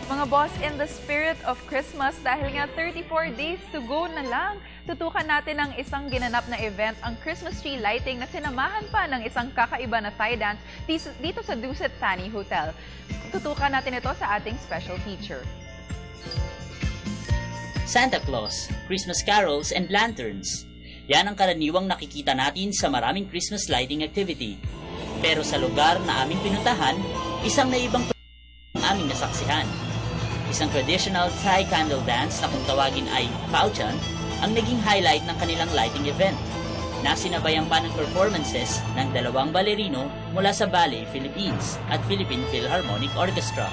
Mga boss, in the spirit of Christmas, dahil nga 34 days to go na lang, tutukan natin ang isang ginanap na event, ang Christmas tree lighting na sinamahan pa ng isang kakaiba na Thai dance dito sa Dusit Thani Hotel. Tutukan natin ito sa ating special feature. Santa Claus, Christmas carols, and lanterns. Yan ang karaniwang nakikita natin sa maraming Christmas lighting activity. Pero sa lugar na aming pinuntahan, isang naibang ang aming nasaksihan. Isang traditional Thai candle dance na kung tawagin ay Pauchan ang naging highlight ng kanilang lighting event, na sinabayan pa ng performances ng dalawang balerino mula sa Ballet Philippines at Philippine Philharmonic Orchestra.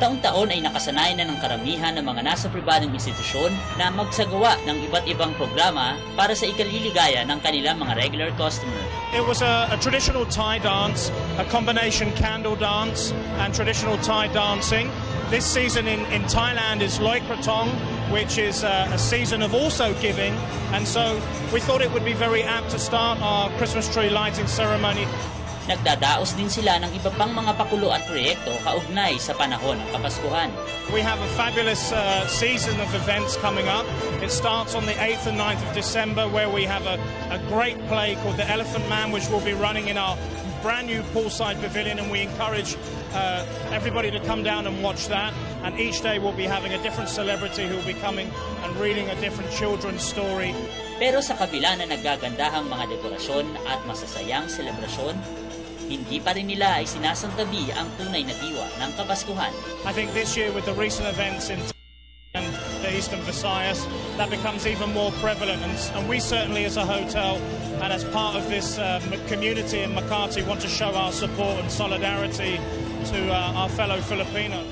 Taon-taon ay nakasanay na ng karamihan ng mga nasa pribadong institusyon na magsagawa ng iba't ibang programa para sa ikaliligaya ng kanilang mga regular customer. It was a traditional Thai dance, a combination candle dance and traditional Thai dancing. This season in Thailand is Loi Krathong, which is a season of also giving, and so we thought it would be very apt to start our Christmas tree lighting ceremony. Nagdadaos din sila ng iba pang mga pakulo at proyekto kaugnay sa panahon ng Kapaskuhan. We have a fabulous season of events coming up. It starts on the 8th and 9th of December, where we have a great play called The Elephant Man, which will be running in our brand new poolside pavilion, and we encourage everybody to come down and watch that. And each day we'll be having a different celebrity who will be coming and reading a different children's story. Pero sa kabila na naggagandahang mga dekorasyon at masasayang selebrasyon, hindi pa rin nila ay sinasantabi ang tunay na diwa ng Kapaskuhan. I think this year with the recent events in and the Eastern Visayas, that becomes even more prevalent, and we certainly as a hotel and as part of this community in Makati want to show our support and solidarity to our fellow Filipinos.